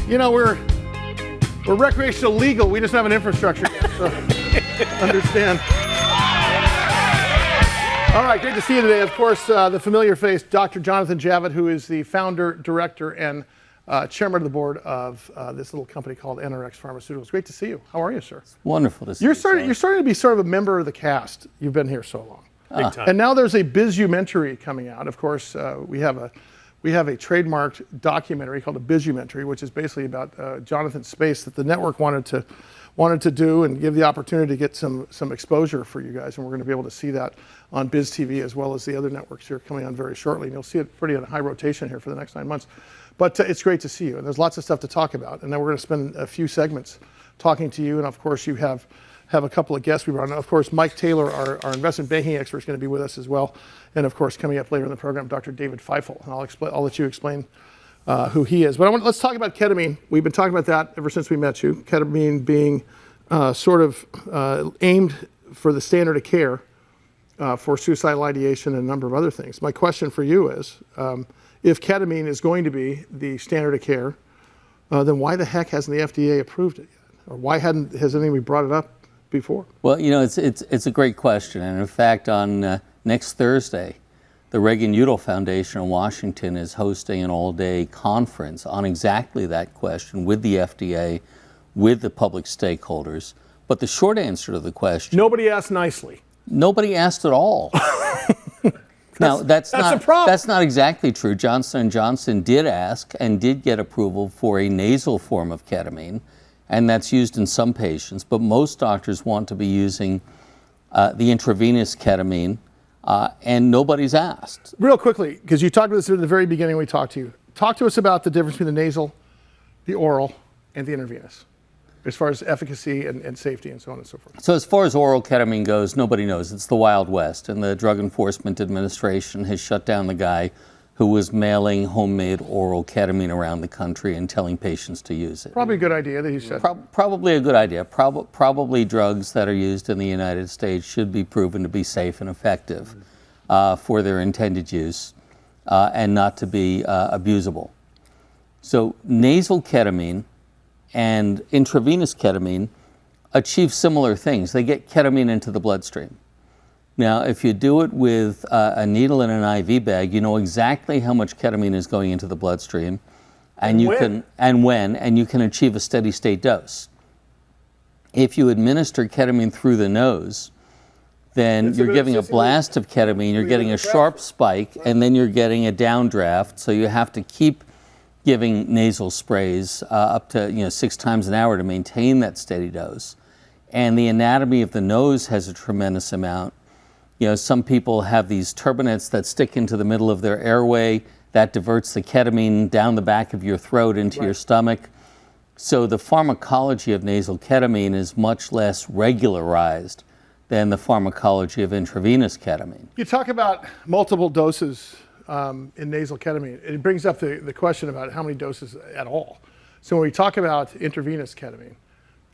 You know, we're recreational legal. We just don't have an infrastructure yet, so understand. All right, great to see you today. Of course, the familiar face, Dr. Jonathan Javitt, who is the founder, director, and chairman of the board of this little company called NRx Pharmaceuticals. Great to see you. How are you, sir? It's wonderful to see you. You're starting to be sort of a member of the cast. You've been here so long. Big time. And now there's a Bizumentary coming out. Of course, we have a trademarked documentary called a Bizumentary, which is basically about Jonathan's space that the network wanted to do and give the opportunity to get some exposure for you guys. And we're going to be able to see that on BizTV as well as the other networks here coming on very shortly. And you'll see it pretty on a high rotation here for the next 9 months. But it's great to see you. And there's lots of stuff to talk about. And then we're going to spend a few segments talking to you. And of course, you have a couple of guests we brought on. Of course, Mike Taylor, our investment banking expert, is going to be with us as well. And of course, coming up later in the program, Dr. David Feifel. And I'll let you explain who he is. But let's talk about ketamine. We've been talking about that ever since we met you. Ketamine being sort of aimed for the standard of care for suicidal ideation and a number of other things. My question for you is, if ketamine is going to be the standard of care, then why the heck hasn't the FDA approved it yet? Or why has anybody brought it up before? Well, you know, it's a great question. And in fact, on next Thursday, the Reagan-Udall Foundation in Washington is hosting an all-day conference on exactly that question with the FDA, with the public stakeholders. But the short answer to the question... Nobody asked nicely. Nobody asked at all. Now, that's not exactly true. Johnson & Johnson did ask and did get approval for a nasal form of ketamine, and that's used in some patients. But most doctors want to be using the intravenous ketamine, and nobody's asked. Real quickly, because you talked about this at the very beginning when we talked to you. Talk to us about the difference between the nasal, the oral, and the intravenous, as far as efficacy and safety and so on and so forth. So as far as oral ketamine goes, nobody knows. It's the Wild West, and the Drug Enforcement Administration has shut down the guy who was mailing homemade oral ketamine around the country and telling patients to use it. Probably a good idea that he said. Probably a good idea. Probably drugs that are used in the United States should be proven to be safe and effective for their intended use and not to be abusable. So nasal ketamine and intravenous ketamine achieve similar things. They get ketamine into the bloodstream. Now, if you do it with a needle in an IV bag, you know exactly how much ketamine is going into the bloodstream, and you can achieve a steady state dose. If you administer ketamine through the nose, then you're giving a blast of ketamine, you're getting a sharp spike, and then you're getting a downdraft, so you have to keep giving nasal sprays up to 6 times an hour to maintain that steady dose. And the anatomy of the nose has a tremendous amount. You know, some people have these turbinates that stick into the middle of their airway that diverts the ketamine down the back of your throat into your stomach. So the pharmacology of nasal ketamine is much less regularized than the pharmacology of intravenous ketamine. You talk about multiple doses in nasal ketamine. It brings up the question about how many doses at all. So when we talk about intravenous ketamine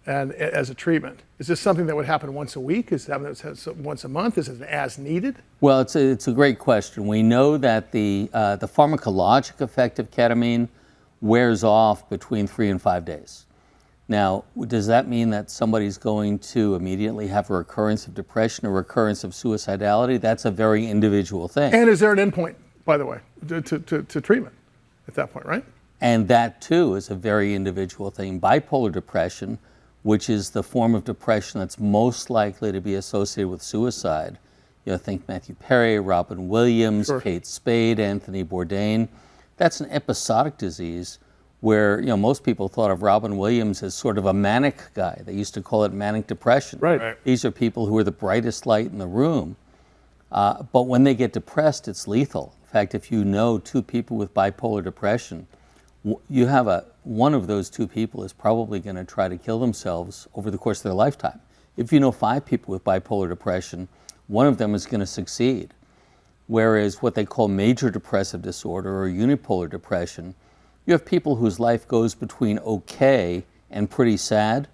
and as a treatment, is this something that would happen once a week? Is it once a month? Is it as needed? Well, it's a great question. We know that the pharmacologic effect of ketamine wears off between 3 and 5 days. Now, does that mean that somebody's going to immediately have a recurrence of depression or recurrence of suicidality? That's a very individual thing. And is there an endpoint, by the way, to treatment at that point, right? And that, too, is a very individual thing. Bipolar depression, which is the form of depression that's most likely to be associated with suicide. You know, think Matthew Perry, Robin Williams, Sure. Kate Spade, Anthony Bourdain. That's an episodic disease where, you know, most people thought of Robin Williams as sort of a manic guy. They used to call it manic depression. Right. These are people who are the brightest light in the room. But when they get depressed, it's lethal. In fact, if you know 2 people with bipolar depression, you have one of those 2 people is probably going to try to kill themselves over the course of their lifetime. If you know 5 people with bipolar depression, one of them is going to succeed. Whereas what they call major depressive disorder or unipolar depression, you have people whose life goes between okay and pretty sad,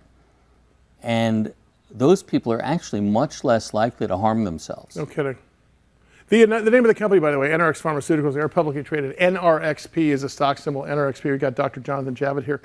and those people are actually much less likely to harm themselves. No kidding. The name of the company, by the way, NRx Pharmaceuticals, they're publicly traded. NRXP is a stock symbol, NRXP. We've got Dr. Jonathan Javitt here.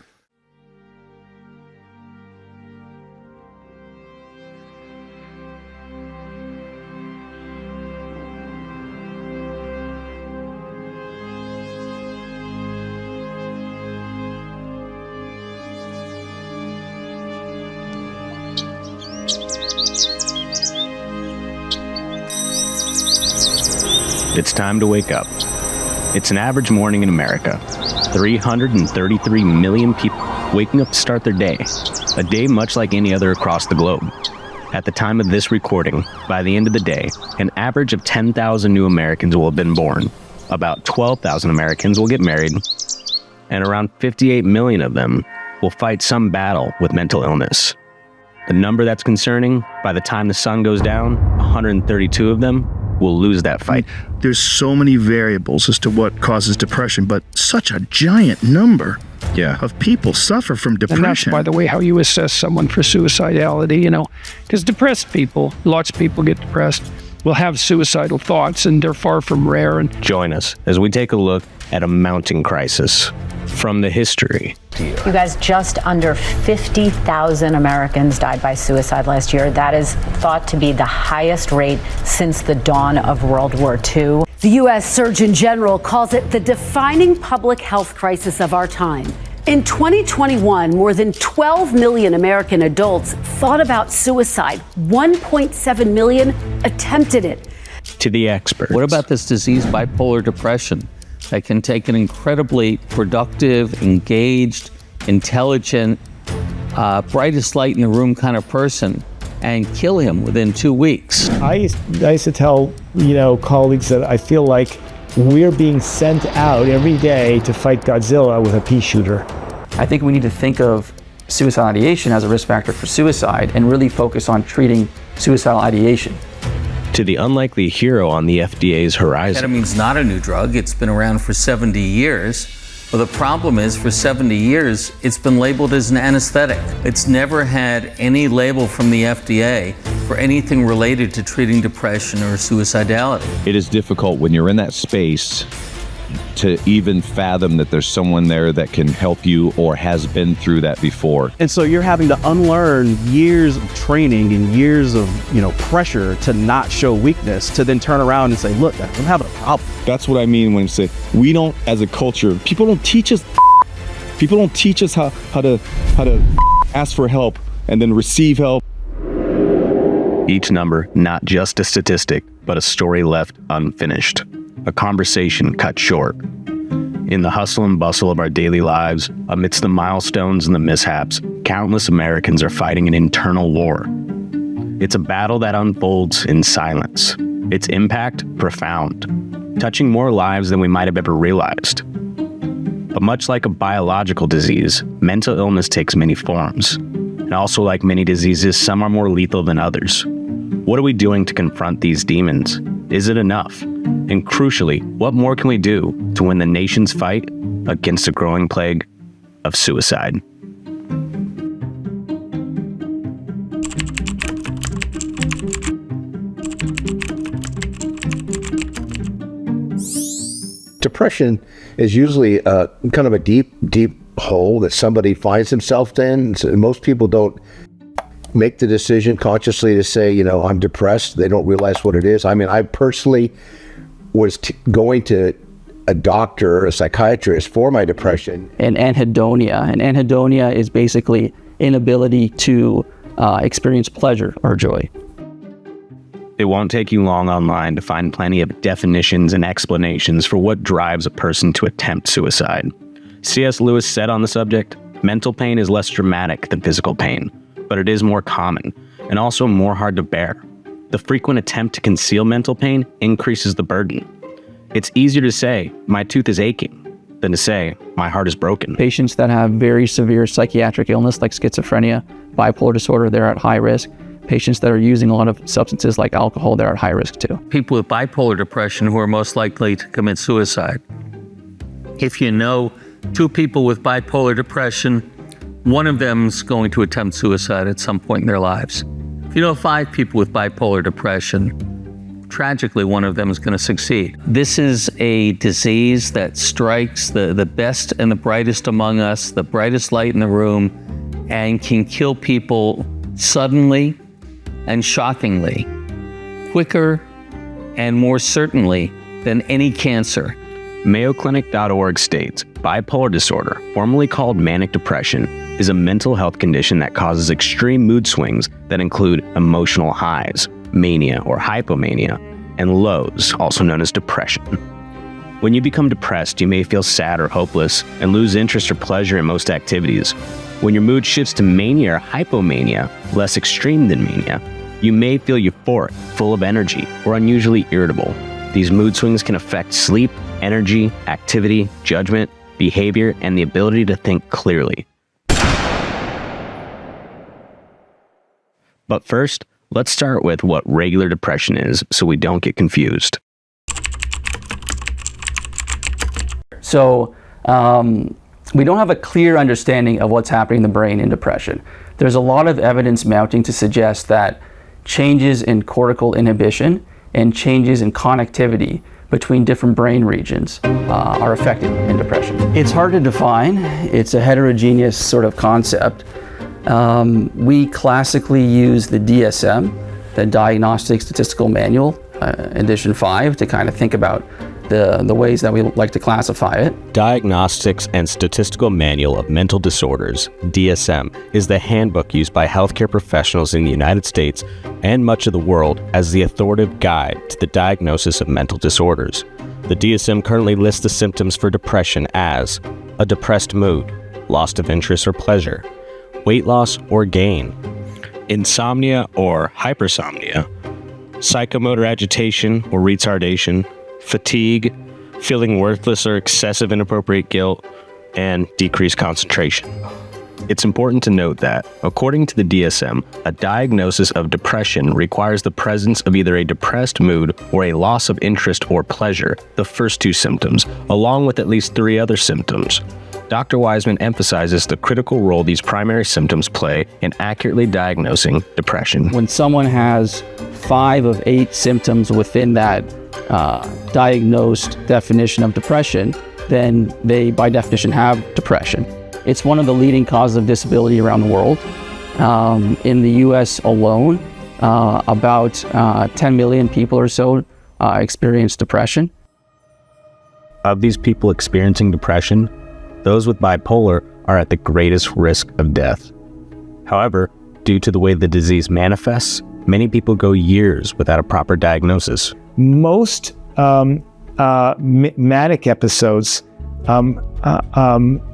It's time to wake up. It's an average morning in America. 333 million people waking up to start their day. A day much like any other across the globe. At the time of this recording, by the end of the day, an average of 10,000 new Americans will have been born. About 12,000 Americans will get married, and around 58 million of them will fight some battle with mental illness. The number that's concerning, by the time the sun goes down, 132 of them will lose that fight. There's so many variables as to what causes depression, but such a giant number of people suffer from depression. And that's, by the way, how you assess someone for suicidality, because depressed people, lots of people get depressed, will have suicidal thoughts, and they're far from rare. And join us as we take a look at a mounting crisis from the history. You guys, just under 50,000 Americans died by suicide last year. That is thought to be the highest rate since the dawn of World War II. The U.S. Surgeon General calls it the defining public health crisis of our time. In 2021, more than 12 million American adults thought about suicide. 1.7 million attempted it. To the experts. What about this disease, bipolar depression, that can take an incredibly productive, engaged, intelligent, brightest light in the room kind of person and kill him within 2 weeks? I used to tell, colleagues that I feel like we're being sent out every day to fight Godzilla with a pea shooter. I think we need to think of suicidal ideation as a risk factor for suicide and really focus on treating suicidal ideation. To the unlikely hero on the FDA's horizon. Ketamine's not a new drug. It's been around for 70 years. But the problem is, for 70 years, it's been labeled as an anesthetic. It's never had any label from the FDA for anything related to treating depression or suicidality. It is difficult when you're in that space to even fathom that there's someone there that can help you or has been through that before. And so you're having to unlearn years of training and years of, pressure to not show weakness, to then turn around and say, look, I'm having a problem. That's what I mean when I say we don't, as a culture, people don't teach us how to ask for help and then receive help. Each number, not just a statistic, but a story left unfinished. A conversation cut short. In the hustle and bustle of our daily lives, amidst the milestones and the mishaps, countless Americans are fighting an internal war. It's a battle that unfolds in silence. Its impact, profound, touching more lives than we might have ever realized. But much like a biological disease, mental illness takes many forms. And also, like many diseases, some are more lethal than others. What are we doing to confront these demons? Is it enough? And crucially, what more can we do to win the nation's fight against the growing plague of suicide? Depression is usually kind of a deep hole that somebody finds himself in. So most people don't make the decision consciously to say, I'm depressed. They don't realize what it is. I mean, I personally was going to a doctor, a psychiatrist for my depression. And anhedonia. And anhedonia is basically inability to experience pleasure or joy. It won't take you long online to find plenty of definitions and explanations for what drives a person to attempt suicide. C.S. Lewis said on the subject, mental pain is less dramatic than physical pain, but it is more common and also more hard to bear. The frequent attempt to conceal mental pain increases the burden. It's easier to say, my tooth is aching, than to say, my heart is broken. Patients that have very severe psychiatric illness like schizophrenia, bipolar disorder, they're at high risk. Patients that are using a lot of substances like alcohol, they're at high risk too. People with bipolar depression who are most likely to commit suicide. If you know 2 people with bipolar depression, one of them is going to attempt suicide at some point in their lives. If you know 5 people with bipolar depression, tragically, one of them is going to succeed. This is a disease that strikes the best and the brightest among us, the brightest light in the room, and can kill people suddenly and shockingly, quicker and more certainly than any cancer. MayoClinic.org states, bipolar disorder, formerly called manic depression, is a mental health condition that causes extreme mood swings that include emotional highs, mania or hypomania, and lows, also known as depression. When you become depressed, you may feel sad or hopeless and lose interest or pleasure in most activities. When your mood shifts to mania or hypomania, less extreme than mania, you may feel euphoric, full of energy, or unusually irritable. These mood swings can affect sleep, energy, activity, judgment, behavior, and the ability to think clearly. But first, let's start with what regular depression is so we don't get confused. So we don't have a clear understanding of what's happening in the brain in depression. There's a lot of evidence mounting to suggest that changes in cortical inhibition and changes in connectivity between different brain regions are affected in depression. It's hard to define. It's a heterogeneous sort of concept. We classically use the DSM, the Diagnostic Statistical Manual, edition 5, to kind of think about the ways that we like to classify it. Diagnostics and Statistical Manual of Mental Disorders, DSM, is the handbook used by healthcare professionals in the United States and much of the world as the authoritative guide to the diagnosis of mental disorders. The DSM currently lists the symptoms for depression as a depressed mood, loss of interest or pleasure, weight loss or gain, insomnia or hypersomnia, psychomotor agitation or retardation, fatigue, feeling worthless or excessive inappropriate guilt, and decreased concentration. It's important to note that, according to the DSM, a diagnosis of depression requires the presence of either a depressed mood or a loss of interest or pleasure, the first two symptoms, along with at least 3 other symptoms. Dr. Wiseman emphasizes the critical role these primary symptoms play in accurately diagnosing depression. When someone has 5 of 8 symptoms within that diagnosed definition of depression, then they, by definition, have depression. It's one of the leading causes of disability around the world. In the US alone, about 10 million people or so experience depression. Of these people experiencing depression, those with bipolar are at the greatest risk of death. However, due to the way the disease manifests, many people go years without a proper diagnosis. Most manic episodes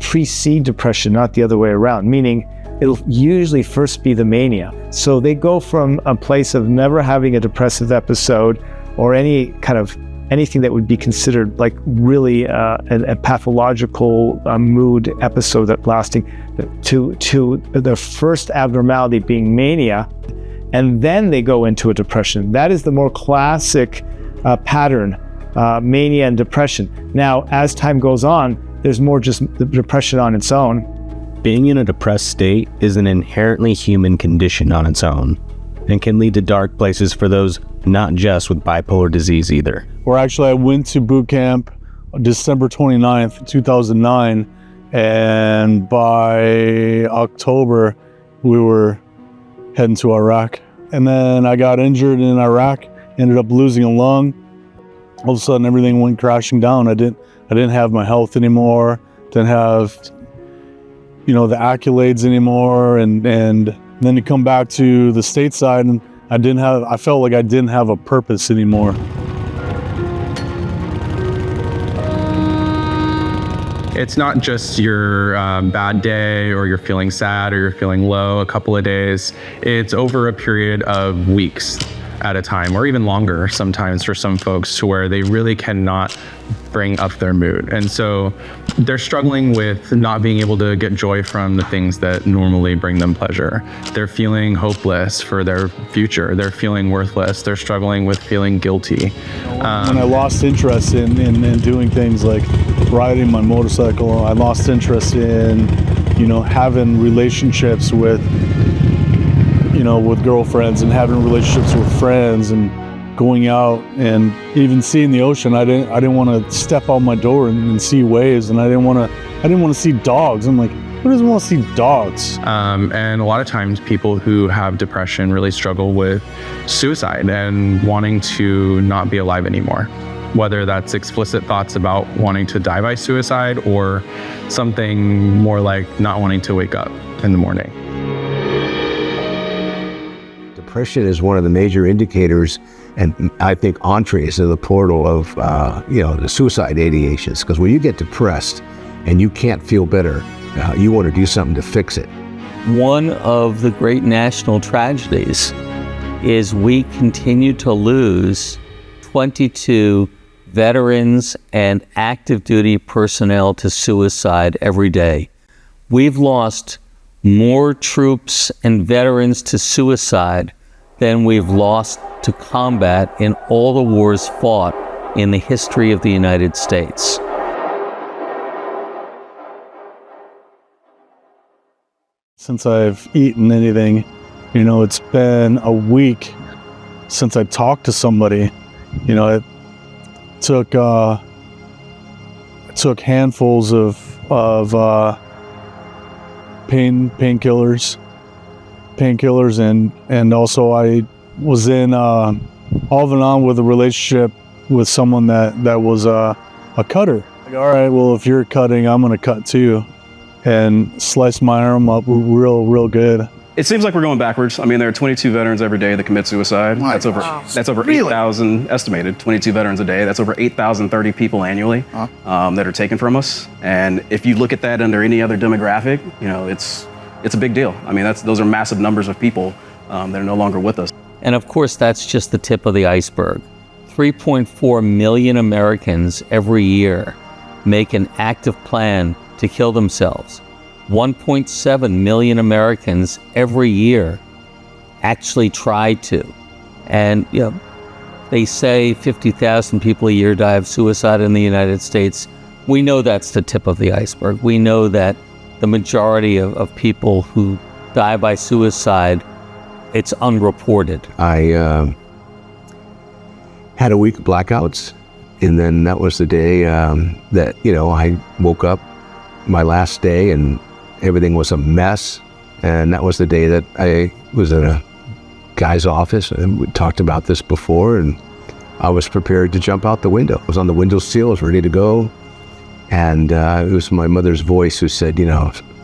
precede depression, not the other way around, meaning it'll usually first be the mania. So they go from a place of never having a depressive episode or anything that would be considered like really a pathological mood episode that lasting to the first abnormality being mania, and then they go into a depression. That is the more classic pattern, mania and depression. Now, as time goes on, there's more just the depression on its own. Being in a depressed state is an inherently human condition on its own and can lead to dark places for those not just with bipolar disease either. Or actually, I went to boot camp December 29th, 2009, and by October, we were heading to Iraq. And then I got injured in Iraq, ended up losing a lung. All of a sudden, everything went crashing down. I didn't have my health anymore, didn't have, the accolades anymore, and then to come back to the stateside, and I felt like I didn't have a purpose anymore. It's not just your bad day or you're feeling sad or you're feeling low a couple of days. It's over a period of weeks at a time, or even longer sometimes for some folks, to where they really cannot bring up their mood. And so they're struggling with not being able to get joy from the things that normally bring them pleasure. They're feeling hopeless for their future. They're feeling worthless. They're struggling with feeling guilty. When I lost interest in doing things like riding my motorcycle, I lost interest in, having relationships with girlfriends and having relationships with friends and going out and even seeing the ocean. I didn't want to step out my door and see waves, and I didn't want to see dogs. I'm like, who doesn't want to see dogs? And a lot of times people who have depression really struggle with suicide and wanting to not be alive anymore. Whether that's explicit thoughts about wanting to die by suicide or something more like not wanting to wake up in the morning. Depression is one of the major indicators And I think entrees are the portal of, the suicide ideations. Because when you get depressed and you can't feel better, you want to do something to fix it. One of the great national tragedies is we continue to lose 22 veterans and active duty personnel to suicide every day. We've lost more troops and veterans to suicide than we've lost to combat in all the wars fought in the history of the United States. Since I've eaten anything, it's been a week since I talked to somebody. It took handfuls of painkillers, and also I was in off and on with a relationship with someone that was a cutter. Like, all right, well, if you're cutting, I'm gonna cut too, and slice my arm up real good. It seems like we're going backwards. I mean, there are 22 veterans every day that commit suicide. That's over 8,000 estimated. 22 veterans a day. That's over 8,030 people annually that are taken from us. And if you look at that under any other demographic, it's a big deal. I mean, those are massive numbers of people that are no longer with us. And of course, that's just the tip of the iceberg. 3.4 million Americans every year make an active plan to kill themselves. 1.7 million Americans every year actually try to. And they say 50,000 people a year die of suicide in the United States. We know that's the tip of the iceberg. We know that the majority of people who die by suicide, it's unreported. I had a week of blackouts, and then that was the day that I woke up my last day and everything was a mess. And that was the day that I was in a guy's office, and we talked about this before, and I was prepared to jump out the window. I was on the windowsill, I was ready to go. And it was my mother's voice who said,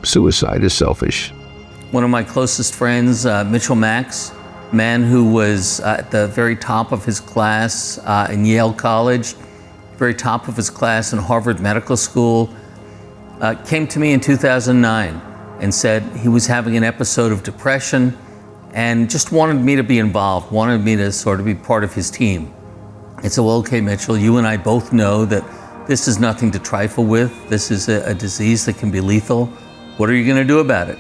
suicide is selfish. One of my closest friends, Mitchell Max, man who was at the very top of his class in Yale College, very top of his class in Harvard Medical School, came to me in 2009 and said he was having an episode of depression and just wanted me to be involved, wanted me to sort of be part of his team. I said, well, okay, Mitchell, you and I both know that this is nothing to trifle with. This is a disease that can be lethal. What are you going to do about it?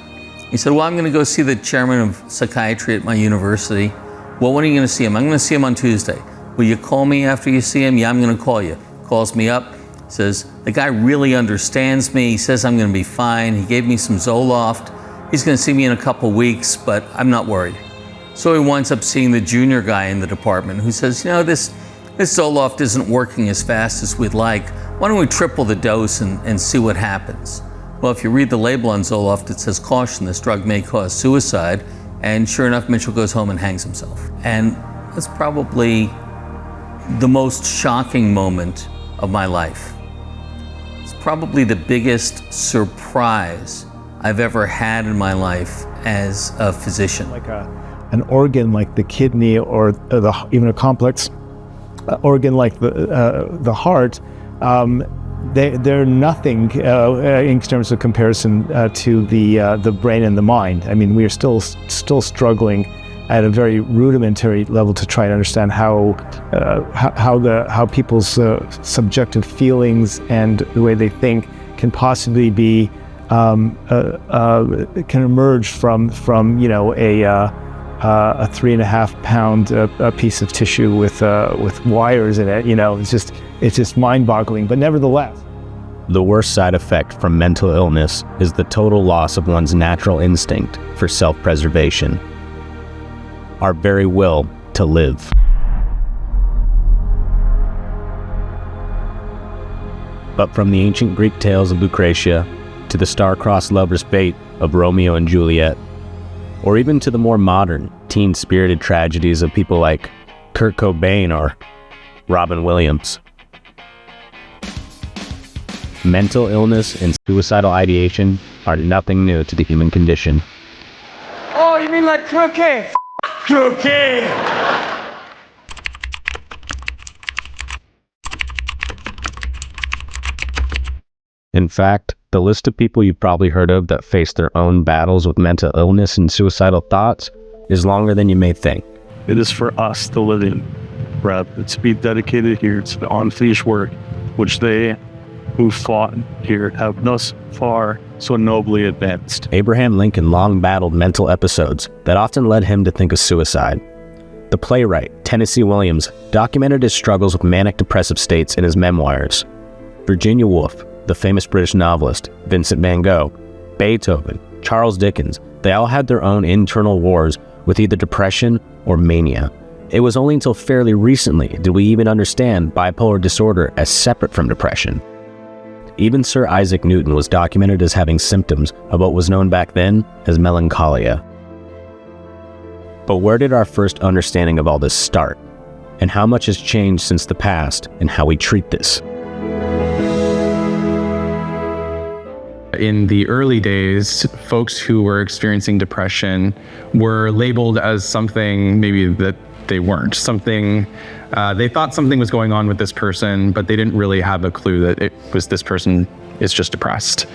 He said, well, I'm going to go see the chairman of psychiatry at my university. Well, when are you going to see him? I'm going to see him on Tuesday. Will you call me after you see him? Yeah, I'm going to call you. Calls me up, says, the guy really understands me. He says I'm going to be fine. He gave me some Zoloft. He's going to see me in a couple weeks, but I'm not worried. So he winds up seeing the junior guy in the department who says, this Zoloft isn't working as fast as we'd like. Why don't we triple the dose and see what happens? Well, if you read the label on Zoloft, it says, caution, this drug may cause suicide. And sure enough, Mitchell goes home and hangs himself. And that's probably the most shocking moment of my life. It's probably the biggest surprise I've ever had in my life as a physician. Like an organ like the kidney or even a complex organ like the heart, they're nothing in terms of comparison to the brain and the mind. I mean, we are still struggling at a very rudimentary level to try to understand how people's subjective feelings and the way they think can possibly be can emerge from a 3.5 pound piece of tissue with wires in it. It's just mind-boggling. But nevertheless, the worst side effect from mental illness is the total loss of one's natural instinct for self-preservation, our very will to live. But from the ancient Greek tales of Lucretia to the star-crossed lover's fate of Romeo and Juliet, or even to the more modern, teen-spirited tragedies of people like Kurt Cobain or Robin Williams, mental illness and suicidal ideation are nothing new to the human condition. Oh, you mean like croquet? Croquet! In fact, the list of people you've probably heard of that face their own battles with mental illness and suicidal thoughts is longer than you may think. It is for us, the living, Brad. It's to be dedicated here to the unfinished work, which they who fought here have thus far so nobly advanced. Abraham Lincoln long battled mental episodes that often led him to think of suicide. The playwright, Tennessee Williams, documented his struggles with manic depressive states in his memoirs. Virginia Woolf, the famous British novelist, Vincent van Gogh, Beethoven, Charles Dickens, they all had their own internal wars with either depression or mania. It was only until fairly recently did we even understand bipolar disorder as separate from depression. Even Sir Isaac Newton was documented as having symptoms of what was known back then as melancholia. But where did our first understanding of all this start? And how much has changed since the past and how we treat this? In the early days, folks who were experiencing depression were labeled as something maybe that they weren't. They thought something was going on with this person, but they didn't really have a clue that it was this person is just depressed.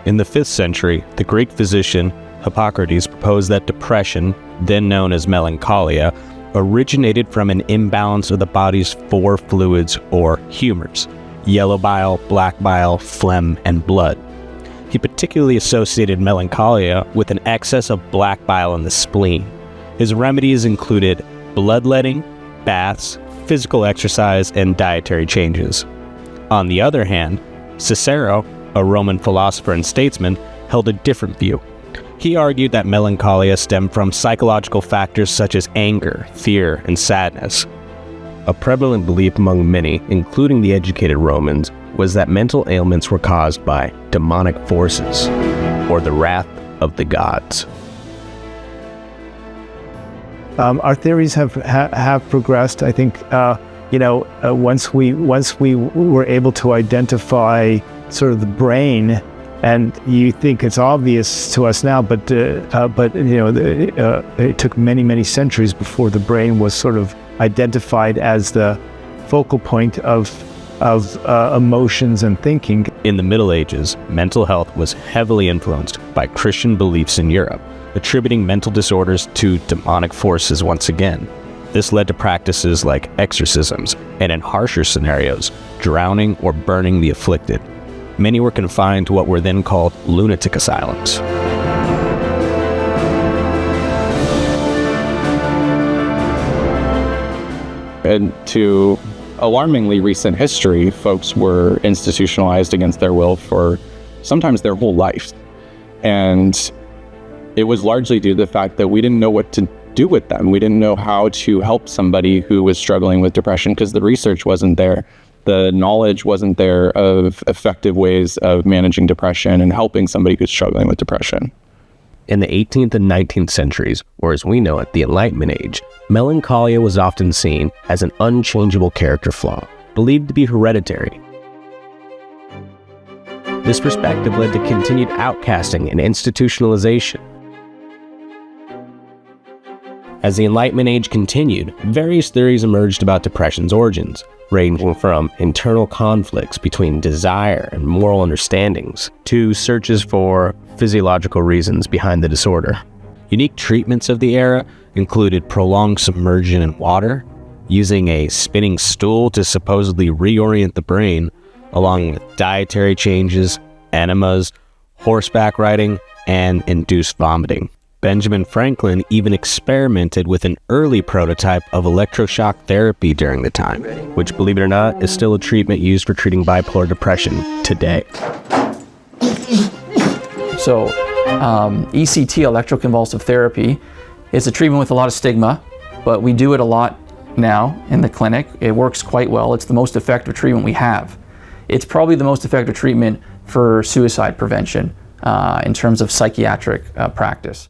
In the 5th century, the Greek physician Hippocrates proposed that depression, then known as melancholia, originated from an imbalance of the body's 4 fluids or humors: yellow bile, black bile, phlegm, and blood. He particularly associated melancholia with an excess of black bile in the spleen. His remedies included bloodletting, baths, physical exercise, and dietary changes. On the other hand, Cicero, a Roman philosopher and statesman, held a different view. He argued that melancholia stemmed from psychological factors such as anger, fear, and sadness. A prevalent belief among many, including the educated Romans, was that mental ailments were caused by demonic forces, or the wrath of the gods. Our theories have progressed. I think once we were able to identify sort of the brain, and you think it's obvious to us now, but it took many centuries before the brain was sort of identified as the focal point of emotions and thinking. In the Middle Ages, mental health was heavily influenced by Christian beliefs in Europe, attributing mental disorders to demonic forces once again. This led to practices like exorcisms, and in harsher scenarios, drowning or burning the afflicted. Many were confined to what were then called lunatic asylums. And to alarmingly recent history, folks were institutionalized against their will for sometimes their whole life. And it was largely due to the fact that we didn't know what to do with them. We didn't know how to help somebody who was struggling with depression because the research wasn't there. The knowledge wasn't there of effective ways of managing depression and helping somebody who's struggling with depression. In the 18th and 19th centuries, or as we know it, the Enlightenment Age, melancholia was often seen as an unchangeable character flaw, believed to be hereditary. This perspective led to continued outcasting and institutionalization. As the Enlightenment Age continued, various theories emerged about depression's origins, ranging from internal conflicts between desire and moral understandings to searches for physiological reasons behind the disorder. Unique treatments of the era included prolonged submersion in water, using a spinning stool to supposedly reorient the brain, along with dietary changes, enemas, horseback riding, and induced vomiting. Benjamin Franklin even experimented with an early prototype of electroshock therapy during the time, which, believe it or not, is still a treatment used for treating bipolar depression today. So, ECT, electroconvulsive therapy, is a treatment with a lot of stigma, but we do it a lot now in the clinic. It works quite well. It's the most effective treatment we have. It's probably the most effective treatment for suicide prevention in terms of psychiatric practice.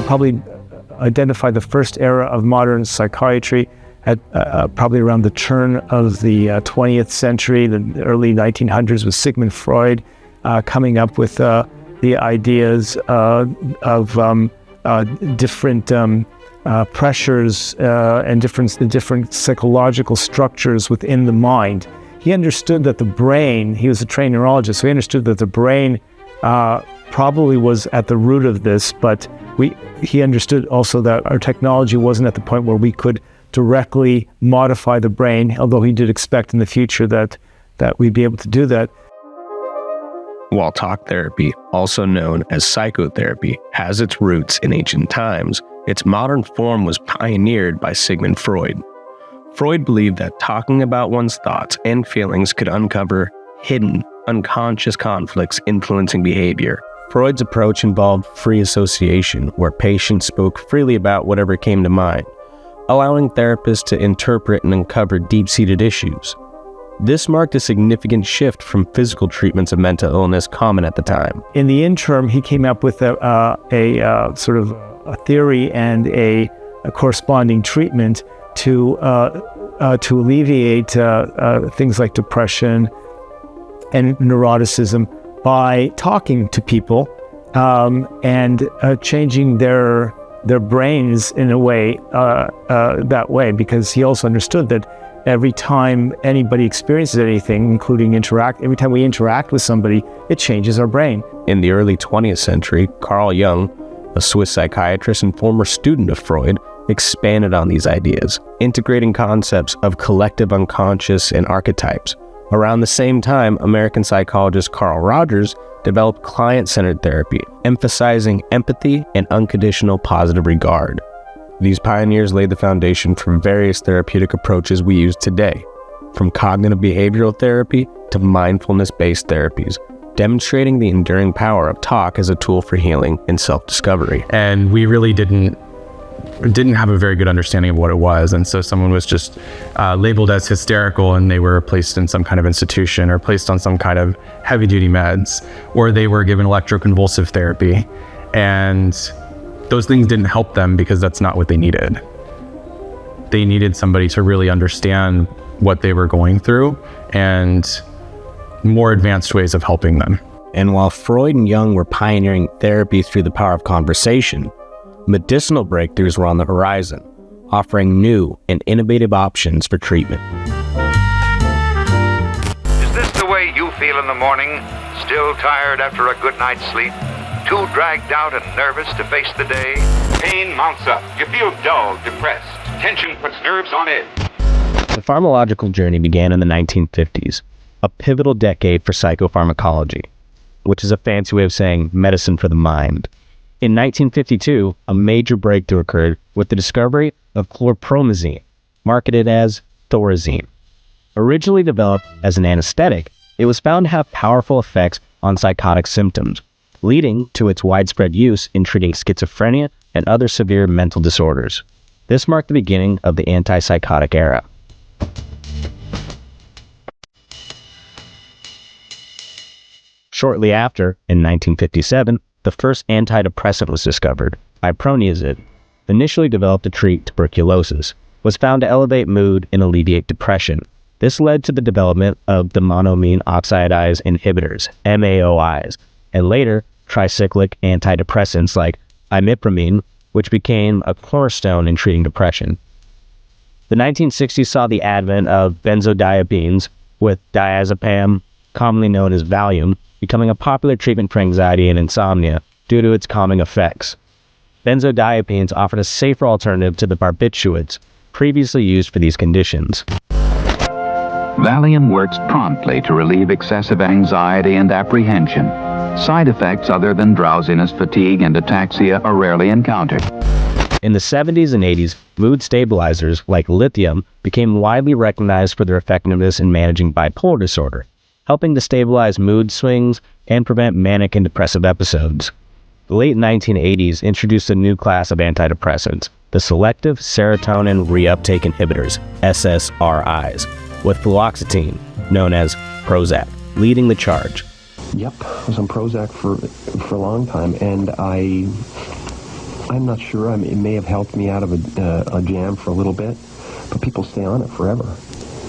Probably identify the first era of modern psychiatry at probably around the turn of the 20th century, the early 1900s, with Sigmund Freud coming up with the ideas of different pressures and different psychological structures within the mind. He understood that the brain, he was a trained neurologist, so he understood that the brain probably was at the root of this, but he understood also that our technology wasn't at the point where we could directly modify the brain, although he did expect in the future that we'd be able to do that. While talk therapy, also known as psychotherapy, has its roots in ancient times, its modern form was pioneered by Sigmund Freud. Freud believed that talking about one's thoughts and feelings could uncover hidden, unconscious conflicts influencing behavior. Freud's approach involved free association, where patients spoke freely about whatever came to mind, allowing therapists to interpret and uncover deep-seated issues. This marked a significant shift from physical treatments of mental illness common at the time. In the interim, he came up with a sort of a theory and a corresponding treatment to alleviate things like depression and neuroticism by talking to people and changing their brains in a way that way, because he also understood that every time anybody experiences anything, including every time we interact with somebody, it changes our brain. In the early 20th century, Carl Jung, a Swiss psychiatrist and former student of Freud, expanded on these ideas, integrating concepts of collective unconscious and archetypes. Around the same time, American psychologist Carl Rogers developed client-centered therapy, emphasizing empathy and unconditional positive regard. These pioneers laid the foundation for various therapeutic approaches we use today, from cognitive behavioral therapy to mindfulness-based therapies, demonstrating the enduring power of talk as a tool for healing and self-discovery. And we really didn't have a very good understanding of what it was, and so someone was just labeled as hysterical, and they were placed in some kind of institution or placed on some kind of heavy-duty meds, or they were given electroconvulsive therapy, and those things didn't help them because that's not what they needed. They needed somebody to really understand what they were going through and more advanced ways of helping them. And while Freud and Jung were pioneering therapy through the power of conversation, medicinal breakthroughs were on the horizon, offering new and innovative options for treatment. Is this the way you feel in the morning? Still tired after a good night's sleep? Too dragged out and nervous to face the day? Pain mounts up. You feel dull, depressed. Tension puts nerves on edge. The pharmacological journey began in the 1950s, a pivotal decade for psychopharmacology, which is a fancy way of saying medicine for the mind. In 1952, a major breakthrough occurred with the discovery of chlorpromazine, marketed as Thorazine. Originally developed as an anesthetic, it was found to have powerful effects on psychotic symptoms, leading to its widespread use in treating schizophrenia and other severe mental disorders. This marked the beginning of the antipsychotic era. Shortly after, in 1957, the first antidepressant was discovered, iproniazid. Initially developed to treat tuberculosis, was found to elevate mood and alleviate depression. This led to the development of the monoamine oxidase inhibitors, MAOIs, and later tricyclic antidepressants like imipramine, which became a cornerstone in treating depression. The 1960s saw the advent of benzodiazepines, with diazepam, commonly known as Valium, becoming a popular treatment for anxiety and insomnia due to its calming effects. Benzodiazepines offered a safer alternative to the barbiturates previously used for these conditions. Valium works promptly to relieve excessive anxiety and apprehension. Side effects other than drowsiness, fatigue, and ataxia are rarely encountered. In the 70s and 80s, mood stabilizers like lithium became widely recognized for their effectiveness in managing bipolar disorder, helping to stabilize mood swings and prevent manic and depressive episodes. The late 1980s introduced a new class of antidepressants, the selective serotonin reuptake inhibitors, SSRIs, with fluoxetine, known as Prozac, leading the charge. Yep, I was on Prozac for a long time, and I'm not sure. It may have helped me out of a jam for a little bit, but people stay on it forever.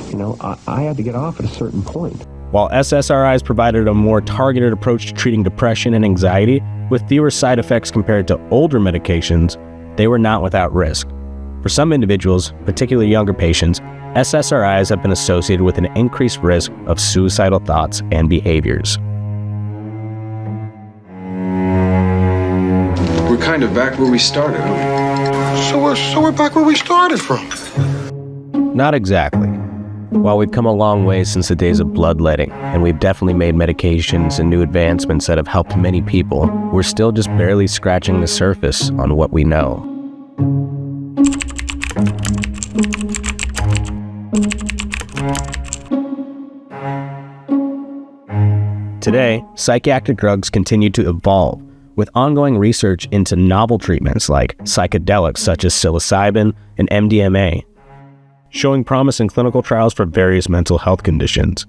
You know, I had to get off at a certain point. While SSRIs provided a more targeted approach to treating depression and anxiety, with fewer side effects compared to older medications, they were not without risk. For some individuals, particularly younger patients, SSRIs have been associated with an increased risk of suicidal thoughts and behaviors. We're kind of back where we started, aren't we? So we're back where we started from. Not exactly. While we've come a long way since the days of bloodletting, and we've definitely made medications and new advancements that have helped many people, we're still just barely scratching the surface on what we know. Today, psychiatric drugs continue to evolve, with ongoing research into novel treatments like psychedelics such as psilocybin and MDMA, showing promise in clinical trials for various mental health conditions.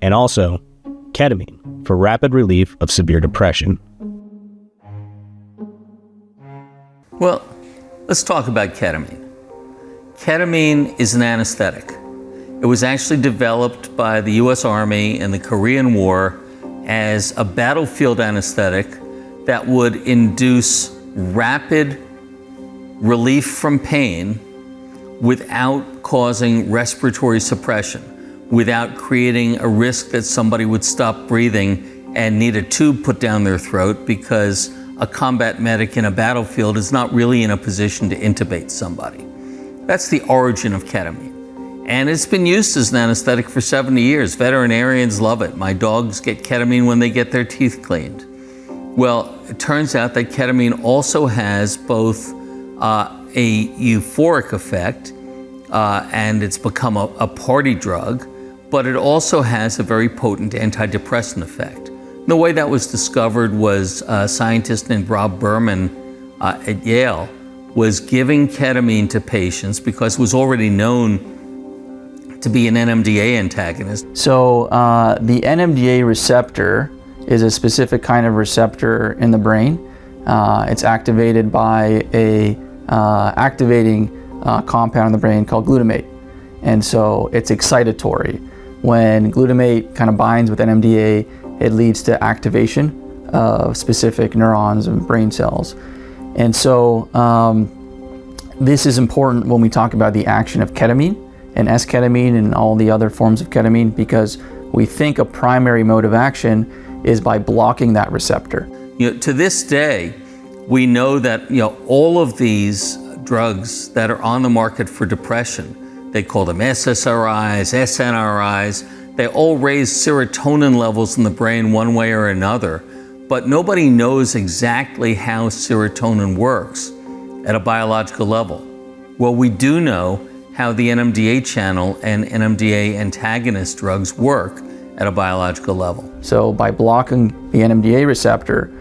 And also, ketamine for rapid relief of severe depression. Well, let's talk about ketamine. Ketamine is an anesthetic. It was actually developed by the US Army in the Korean War as a battlefield anesthetic that would induce rapid relief from pain without causing respiratory suppression, without creating a risk that somebody would stop breathing and need a tube put down their throat, because a combat medic in a battlefield is not really in a position to intubate somebody. That's the origin of ketamine. And it's been used as an anesthetic for 70 years. Veterinarians love it. My dogs get ketamine when they get their teeth cleaned. Well, it turns out that ketamine also has both a euphoric effect, and it's become a party drug, but it also has a very potent antidepressant effect. The way that was discovered was a scientist named Rob Berman at Yale was giving ketamine to patients because it was already known to be an NMDA antagonist. So the NMDA receptor is a specific kind of receptor in the brain. It's activated by a activating compound in the brain called glutamate. And so it's excitatory. When glutamate kind of binds with NMDA, it leads to activation of specific neurons and brain cells. And so this is important when we talk about the action of ketamine and S-ketamine and all the other forms of ketamine, because we think a primary mode of action is by blocking that receptor. To this day, we know that all of these drugs that are on the market for depression, they call them SSRIs, SNRIs, they all raise serotonin levels in the brain one way or another, but nobody knows exactly how serotonin works at a biological level. Well, we do know how the NMDA channel and NMDA antagonist drugs work at a biological level. So by blocking the NMDA receptor,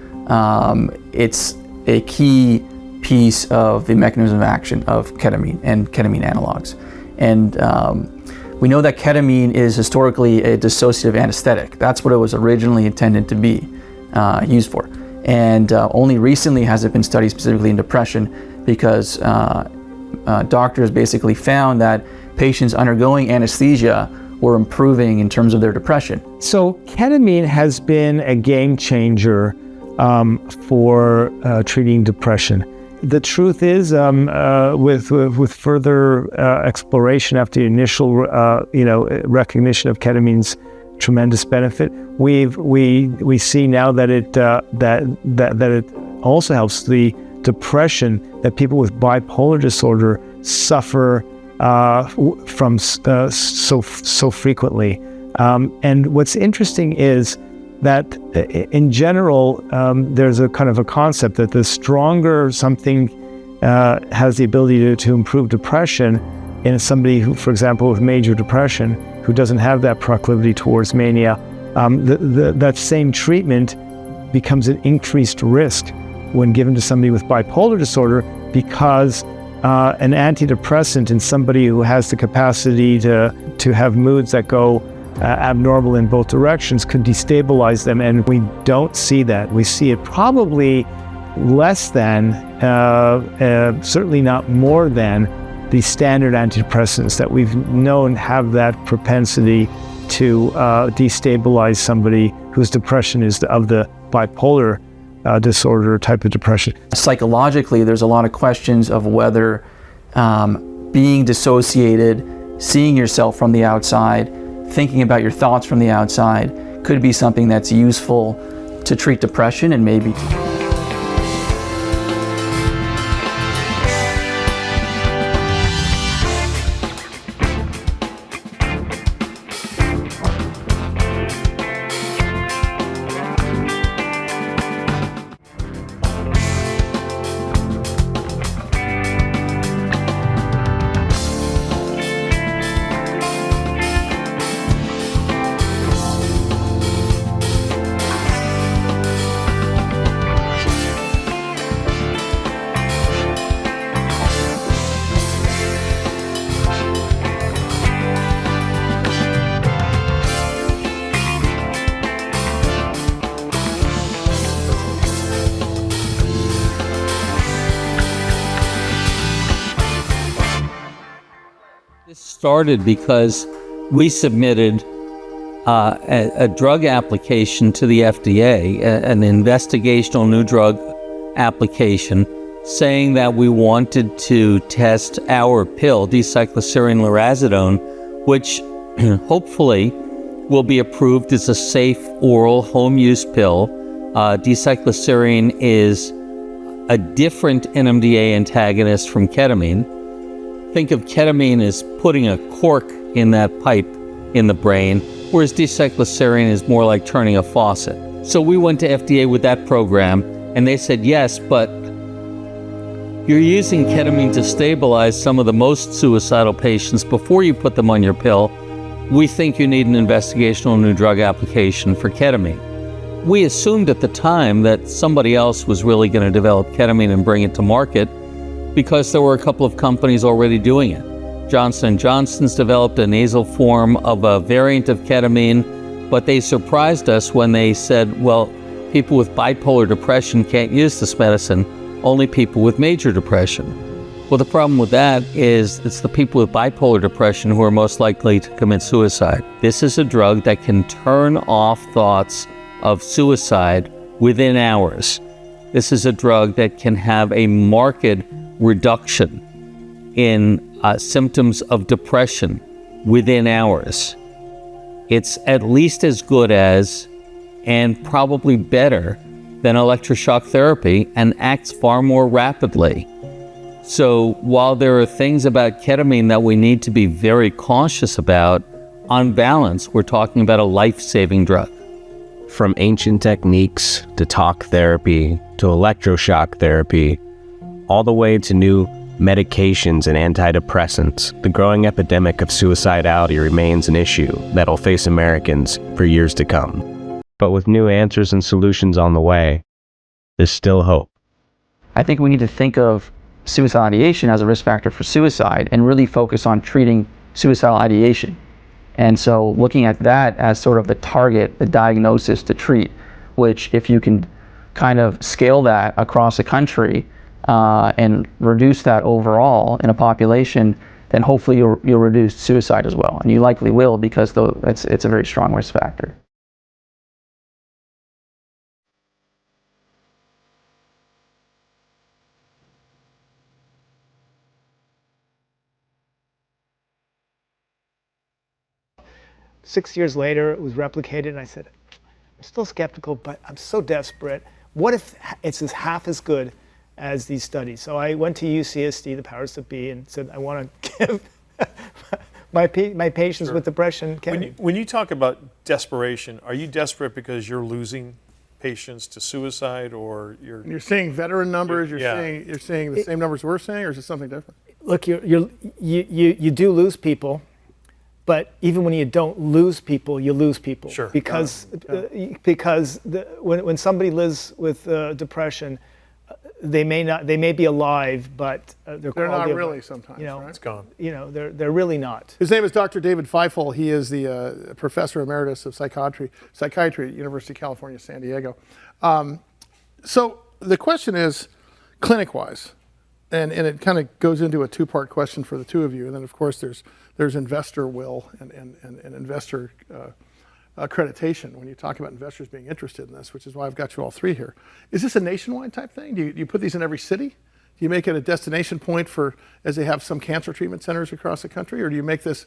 it's a key piece of the mechanism of action of ketamine and ketamine analogs. And we know that ketamine is historically a dissociative anesthetic. That's what it was originally intended to be used for. And only recently has it been studied specifically in depression, because doctors basically found that patients undergoing anesthesia were improving in terms of their depression. So ketamine has been a game changer for treating depression. The truth is, with further exploration after the initial, recognition of ketamine's tremendous benefit, we see now that it also helps the depression that people with bipolar disorder suffer from so frequently. And what's interesting is that in general, there's a kind of a concept that the stronger something has the ability to improve depression in somebody who, for example, with major depression, who doesn't have that proclivity towards mania, that same treatment becomes an increased risk when given to somebody with bipolar disorder, because an antidepressant in somebody who has the capacity to have moods that go abnormal in both directions could destabilize them, and we don't see that. We see it probably less than, certainly not more than, the standard antidepressants that we've known have that propensity to destabilize somebody whose depression is of the bipolar disorder type of depression. Psychologically, there's a lot of questions of whether being dissociated, seeing yourself from the outside, thinking about your thoughts from the outside could be something that's useful to treat depression and maybe This started because we submitted a drug application to the FDA, an investigational new drug application, saying that we wanted to test our pill, D-cycloserine lorazepam, which hopefully will be approved as a safe oral home use pill. D-cycloserine is a different NMDA antagonist from ketamine. Think of ketamine as putting a cork in that pipe in the brain, whereas D-cycloserine is more like turning a faucet. So we went to FDA with that program, and they said, yes, but you're using ketamine to stabilize some of the most suicidal patients before you put them on your pill. We think you need an investigational new drug application for ketamine. We assumed at the time that somebody else was really going to develop ketamine and bring it to market, because there were a couple of companies already doing it. Johnson & Johnson's developed a nasal form of a variant of ketamine, but they surprised us when they said, well, people with bipolar depression can't use this medicine, only people with major depression. Well, the problem with that is it's the people with bipolar depression who are most likely to commit suicide. This is a drug that can turn off thoughts of suicide within hours. This is a drug that can have a marked reduction in symptoms of depression within hours. It's at least as good as, and probably better than, electroshock therapy, and acts far more rapidly. So while there are things about ketamine that we need to be very cautious about, on balance, we're talking about a life-saving drug. From ancient techniques to talk therapy to electroshock therapy, all the way to new medications and antidepressants, the growing epidemic of suicidality remains an issue that'll face Americans for years to come. But with new answers and solutions on the way, there's still hope. I think we need to think of suicidal ideation as a risk factor for suicide and really focus on treating suicidal ideation. And so looking at that as sort of the target, the diagnosis to treat, which if you can kind of scale that across the country and reduce that overall in a population, then hopefully you'll reduce suicide as well. And you likely will, because it's a very strong risk factor. Six years later, it was replicated, and I said, I'm still skeptical, but I'm so desperate. What if it's half as good as these studies? So I went to UCSD, the powers that be, and said, I want to give my patients with depression ketamine. When you talk about desperation, are you desperate because you're losing patients to suicide, or you're seeing veteran numbers? You're seeing the same numbers we're seeing, or is it something different? Look, you do lose people. But even when you don't lose people, you lose people. Sure. Because when somebody lives with depression, they may be alive, but they're not really sometimes. You know, right? It's gone. You know, they're really not. His name is Dr. David Feifel. He is the professor emeritus of psychiatry at University of California, San Diego. So the question is, clinic-wise, and it kind of goes into a two-part question for the two of you, and then of course there's investor will and investor accreditation when you talk about investors being interested in this, which is why I've got you all three here. Is this a nationwide type thing? Do you put these in every city? Do you make it a destination point for, as they have some cancer treatment centers across the country, or do you make this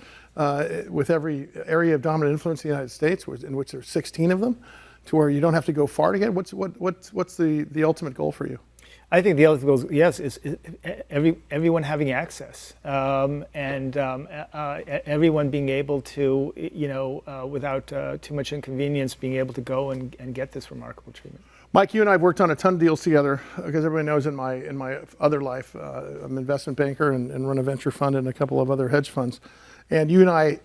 with every area of dominant influence in the United States, in which there's 16 of them, to where you don't have to go far to get? What's the ultimate goal for you? I think the ultimate goal, yes, is everyone having access, and everyone being able to, without too much inconvenience, being able to go and get this remarkable treatment. Mike, you and I have worked on a ton of deals together, because everybody knows in my other life, I'm an investment banker and run a venture fund and a couple of other hedge funds. And you and I,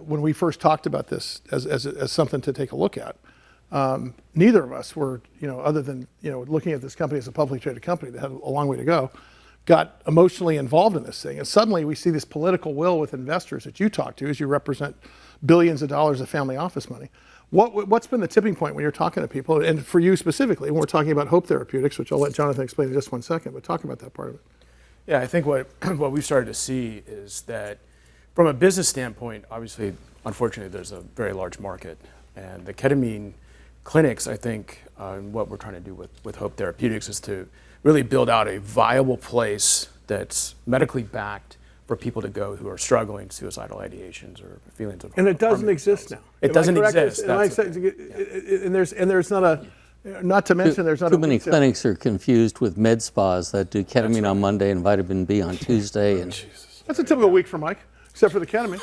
when we first talked about this as something to take a look at, neither of us were, other than, looking at this company as a publicly traded company that had a long way to go, got emotionally involved in this thing. And suddenly we see this political will with investors that you talk to as you represent billions of dollars of family office money. What's been the tipping point when you're talking to people, and for you specifically, when we're talking about Hope Therapeutics, which I'll let Jonathan explain in just 1 second, but talk about that part of it. Yeah, I think what we've started to see is that from a business standpoint, obviously, unfortunately, there's a very large market. And the ketamine clinics, I think, what we're trying to do with Hope Therapeutics is to really build out a viable place that's medically backed for people to go who are struggling, suicidal ideations or feelings of. And it doesn't exist now. It doesn't exist. And there's not a, not to mention there's not too many clinics are confused with med spas that do ketamine on Monday and vitamin B on Tuesday. And that's a typical week for Mike, except for the ketamine.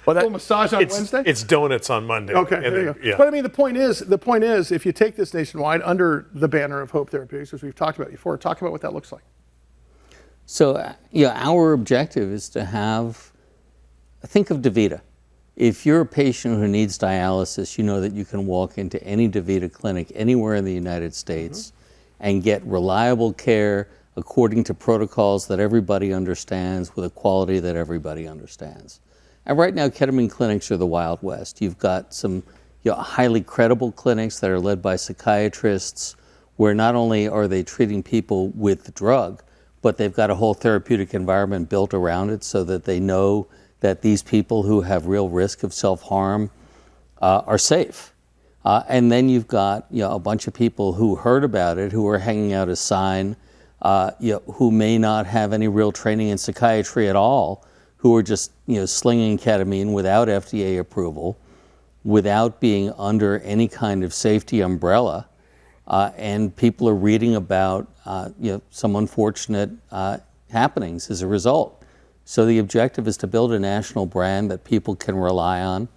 Well, that massage on Wednesday. It's donuts on Monday. Okay, there you go. Yeah. But I mean, the point is, if you take this nationwide under the banner of Hope Therapeutics, which we've talked about before, talk about what that looks like. So, our objective is to think of DaVita. If you're a patient who needs dialysis, you know that you can walk into any DaVita clinic anywhere in the United States and get reliable care according to protocols that everybody understands with a quality that everybody understands. And right now, ketamine clinics are the Wild West. You've got some highly credible clinics that are led by psychiatrists, where not only are they treating people with the drug, but they've got a whole therapeutic environment built around it so that they know that these people who have real risk of self-harm are safe. And then you've got a bunch of people who heard about it, who are hanging out a sign, who may not have any real training in psychiatry at all, who are just slinging ketamine without FDA approval, without being under any kind of safety umbrella. And people are reading about some unfortunate happenings as a result. So the objective is to build a national brand that people can rely on,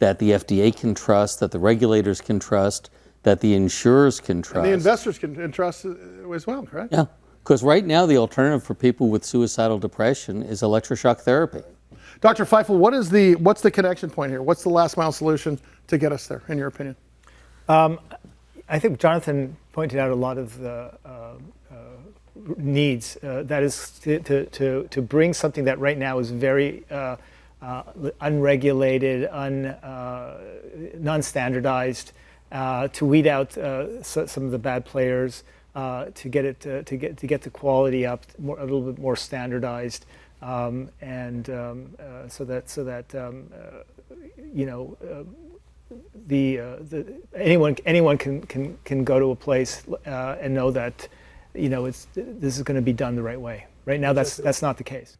that the FDA can trust, that the regulators can trust, that the insurers can trust. And the investors can trust as well, correct? Yeah, because right now the alternative for people with suicidal depression is electroshock therapy. Dr. Feifel, what's the connection point here? What's the last mile solution to get us there, in your opinion? I think Jonathan pointed out a lot of the needs. That is to bring something that right now is very unregulated, non-standardized, to weed out some of the bad players, to get it to get the quality up a little bit more standardized, so that anyone can go to a place and know that this is going to be done the right way. Right now, that's not the case.